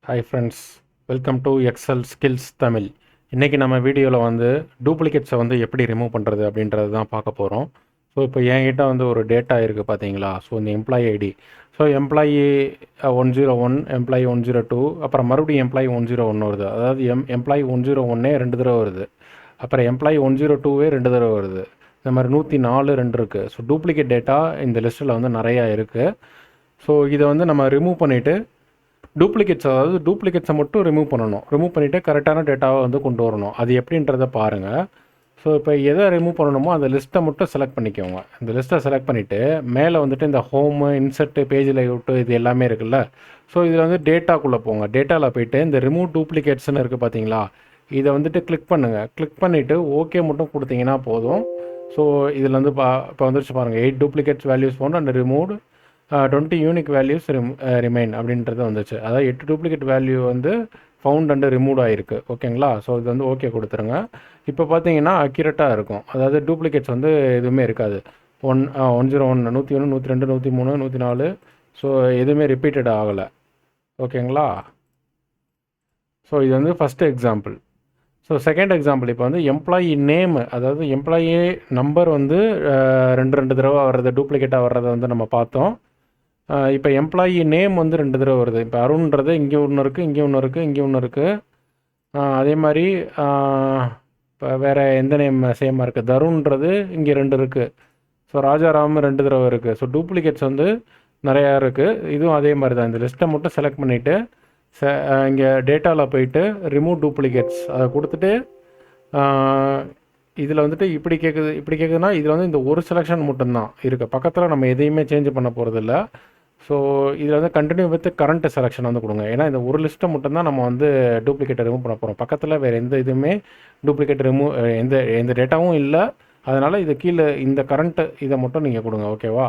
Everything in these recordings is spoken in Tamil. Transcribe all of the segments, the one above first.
Hi friends, welcome to Excel skills Tamil. இன்றைக்கி நம்ம வீடியோவில் வந்து டூப்ளிகேட்ஸை வந்து எப்படி ரிமூவ் பண்ணுறது அப்படின்றது தான் பார்க்க போகிறோம். ஸோ இப்போ என்கிட்ட வந்து ஒரு டேட்டா இருக்குது பார்த்தீங்களா. ஸோ இந்த employee ID, so employee 101, employee 102, அப்புறம் மறுபடியும் எம்ப்ளாயி 101 வருது. அதாவது எம்ப்ளாயி 101 2 தடவை வருது. அப்புறம் எம்ப்ளாயி 102 2 தடவை வருது. இந்த மாதிரி 104 2 இருக்குது. ஸோ டூப்ளிகேட் டேட்டா இந்த லிஸ்ட்டில் வந்து நிறையா இருக்குது. ஸோ இதை வந்து நம்ம ரிமூவ் பண்ணிவிட்டு டூப்ளிகேட்ஸை மட்டும் ரிமூவ் பண்ணணும். ரிமூவ் பண்ணிவிட்டு கரெக்டான டேட்டாவை வந்து கொண்டு வரணும். அது எப்படின்றத பாருங்கள். ஸோ இப்போ எதை ரிமூவ் பண்ணணுமோ அந்த லிஸ்ட்டை மட்டும் செலக்ட் பண்ணிக்கோங்க. இந்த லிஸ்ட்டை செலக்ட் பண்ணிவிட்டு மேலே வந்துட்டு இந்த ஹோமு, இன்சர்ட்டு, பேஜ் லேஅவுட்டு இது எல்லாமே இருக்குல்ல. ஸோ இதில் வந்து டேட்டாக்குள்ளே போங்க. டேட்டாவில் போய்ட்டு இந்த ரிமூவ் டூப்ளிகேட்ஸ்னு இருக்குது பார்த்தீங்களா, இதை வந்துட்டு கிளிக் பண்ணுங்கள். கிளிக் பண்ணிவிட்டு ஓகே மட்டும் கொடுத்தீங்கன்னா போதும். ஸோ இதில் வந்து இப்போ வந்துருச்சு பாருங்கள், 8 duplicates values found and removed, 20 unique values remain அப்படின்றது வந்துச்சு. அதாவது 8 டூப்ளிகேட் வேல்யூ வந்து ஃபவுண்ட் அண்ட் ரிமூவ் ஆகிருக்கு. ஓகேங்களா. ஸோ இது வந்து ஓகே கொடுத்துருங்க. இப்போ பார்த்தீங்கன்னா அக்யூரேட்டாக இருக்கும். அதாவது டூப்ளிகேட்ஸ் வந்து எதுவுமே இருக்காது. 101, 101, 102, 103, 104. ஸோ எதுவுமே ரிப்பீட்டட் ஆகலை. ஓகேங்களா. ஸோ இது வந்து first example. So second example, இப்போ வந்து எம்ப்ளாயி நேம், அதாவது எம்ப்ளாயி நம்பர் வந்து 2 தடவை வர்றது, டூப்ளிகேட்டாக வர்றதை வந்து நம்ம பார்த்தோம். இப்போ எம்ப்ளாயி நேம் வந்து 2 தடவை வருது. இப்போ அருண்ன்றது இங்கே ஒன்று இருக்குது, இங்கே ஒன்று இருக்குது, இங்கே ஒன்று இருக்குது. அதே மாதிரி இப்போ வேறு எந்த நேம் சேமாக இருக்குது, தருண்ன்றது இங்கே 2 இருக்குது. ஸோ ராஜாராம் 2 தடவை இருக்குது. ஸோ டூப்ளிகேட்ஸ் வந்து நிறையா இருக்குது. இதுவும் அதே மாதிரி தான். இந்த லிஸ்ட்டை மட்டும் செலக்ட் பண்ணிவிட்டு இங்கே டேட்டாவில் போயிட்டு ரிமூவ் டூப்ளிகேட்ஸ் அதை கொடுத்துட்டு இதில் வந்துட்டு இப்படி கேட்குதுன்னா இதில் வந்து இந்த ஒரு செலெக்ஷன் மட்டும்தான் இருக்குது. பக்கத்தில் நம்ம எதையுமே சேஞ்ச் பண்ண போகிறதில்ல. ஸோ இதில் வந்து கண்டினியூ வித் கரண்ட் செலெக்ஷன் வந்து கொடுங்க. ஏன்னா இந்த ஒரு லிஸ்ட்டை மட்டும்தான் நம்ம வந்து டூப்ளிகேட்டை ரிமூவ் பண்ண போகிறோம். பக்கத்தில் வேறு எந்த இதுவுமே டூப்ளிகேட் எந்த டேட்டாவும் இல்லை. அதனால் இது கீழே இந்த கரண்ட்டு இதை மட்டும் நீங்கள் கொடுங்க. ஓகேவா.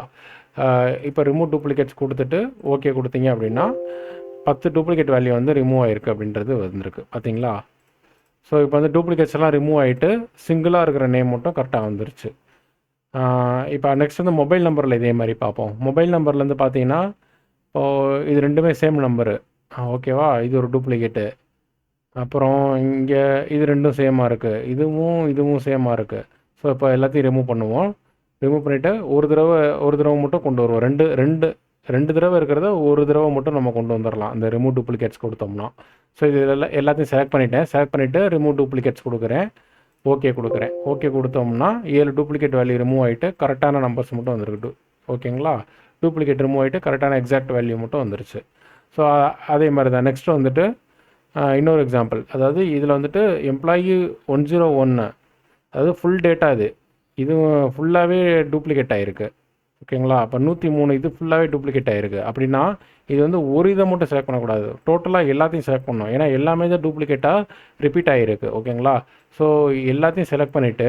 இப்போ ரிமூவ் டூப்ளிகேட்ஸ் கொடுத்துட்டு ஓகே கொடுத்தீங்க அப்படின்னா 10 டூப்ளிகேட் வேல்யூ வந்து ரிமூவ் ஆகிருக்கு அப்படின்றது வந்திருக்கு பார்த்தீங்களா. ஸோ இப்போ வந்து டூப்ளிகேட்ஸ் எல்லாம் ரிமூவ் ஆகிட்டு சிங்கிளாக இருக்கிற நேம் மட்டும் கரெக்டாக வந்துருச்சு. இப்போ நெக்ஸ்ட் வந்து மொபைல் நம்பரில் இதே மாதிரி பார்ப்போம். மொபைல் நம்பர்லேருந்து பார்த்தீங்கன்னா இப்போது இது ரெண்டுமே சேம் நம்பரு. ஓகேவா. இது ஒரு டூப்ளிகேட்டு. அப்புறம் இங்கே இது ரெண்டும் சேமாக இருக்குது, இதுவும் சேமாக இருக்குது. ஸோ இப்போ எல்லாத்தையும் ரிமூவ் பண்ணுவோம். ரிமூவ் பண்ணிவிட்டு ஒரு தடவை மட்டும் கொண்டு வருவோம். ரெண்டு தடவை இருக்கிறத ஒரு தடவை மட்டும் நம்ம கொண்டு வந்துடலாம் இந்த ரிமூவ் டூப்ளிகேட்ஸ் கொடுத்தோம்னா. ஸோ இது எல்லாத்தையும் செலக்ட் பண்ணிவிட்டு ரிமூவ் டூப்ளிகேட்ஸ் கொடுக்குறேன். ஓகே கொடுத்தோம்னா 7 டூப்ளிகேட் வேல்யூ ரிமூவ் ஆகிட்டு கரெக்டான நம்பர்ஸ் மட்டும் வந்துருக்கு. ஓகேங்களா. டூப்ளிகேட் ரிமூவ் ஆகிட்டு கரெக்டான எக்ஸாக்ட் வேல்யூ மட்டும் வந்துருச்சு. ஸோ அதே மாதிரி தான் நெக்ஸ்ட்டு வந்துட்டு இன்னொரு எக்ஸாம்பிள். அதாவது இதில் வந்துட்டு எம்ப்ளாயி 101, அதாவது ஃபுல் டேட்டா இதுவும் ஃபுல்லாகவே டூப்ளிகேட் ஆகிருக்கு. ஓகேங்களா. அப்போ 103 இது ஃபுல்லாகவே டூப்ளிகேட் ஆகிருக்கு. அப்படின்னா இது வந்து ஒரு இதை மட்டும் செலக்ட் பண்ணக்கூடாது, டோட்டலாக எல்லாத்தையும் செலக்ட் பண்ணணும். ஏன்னா எல்லாமே தான் டூப்ளிகேட்டாக ரிப்பீட் ஆகிருக்கு. ஓகேங்களா. ஸோ எல்லாத்தையும் செலக்ட் பண்ணிவிட்டு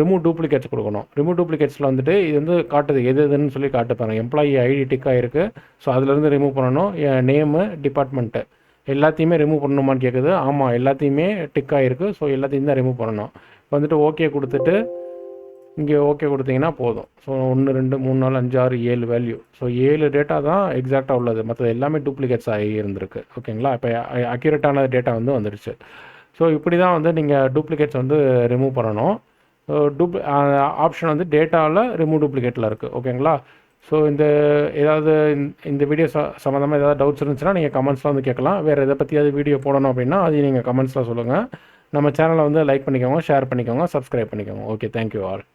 ரிமூவ் டூப்ளிகேட்ஸ் கொடுக்கணும். ரிமூவ் டூப்ளிகேட்ஸில் வந்துட்டு இது வந்து காட்டுது எதுன்னு சொல்லி காட்டுப்பாங்க. எம்ப்ளாயி ஐடி டிக்காக இருக்குது. ஸோ அதுலேருந்து ரிமூவ் பண்ணணும். நேமு, டிபார்ட்மெண்ட்டு எல்லாத்தையுமே ரிமூவ் பண்ணணுமான்னு கேட்குது. ஆமாம், எல்லாத்தையுமே டிக்காக இருக்குது. ஸோ எல்லாத்தையும் தான் ரிமூவ் பண்ணணும். இப்போ வந்துட்டு ஓகே கொடுத்துட்டு இங்கே ஓகே கொடுத்தீங்கன்னா போதும். So 1 2 3 4 5 6 7 value. ஸோ 7 டேட்டா தான் எக்ஸாக்டாக உள்ளது, மற்றது எல்லாமே டூப்ளிகேட்ஸ் ஆகி இருந்திருக்கு. ஓகேங்களா. இப்போ அக்யூரேட்டான டேட்டா வந்து வந்துடுச்சு. ஸோ இப்படி தான் வந்து நீங்கள் டூப்ளிகேட்ஸ் வந்து ரிமூவ் பண்ணணும். ஆப்ஷன் வந்து டேட்டாவில் ரிமூவ் டூப்ளிகேட்டில் இருக்குது. ஓகேங்களா. ஸோ இந்த வீடியோ சம்மந்தமாக ஏதாவது டவுட்ஸ் இருந்துச்சுன்னா நீங்கள் கமெண்ட்ஸில் வந்து கேட்கலாம். வேறு எதை பற்றியாவது வீடியோ போடணும் அப்படின்னா அதையும் நீங்கள் கமெண்ட்ஸில் சொல்லுங்கள். நம்ம சேனலை வந்து லைக் பண்ணிக்கோங்க, ஷேர் பண்ணிக்கோங்க, சப்ஸ்கிரைப் பண்ணிக்கோங்க. Okay, thank you all.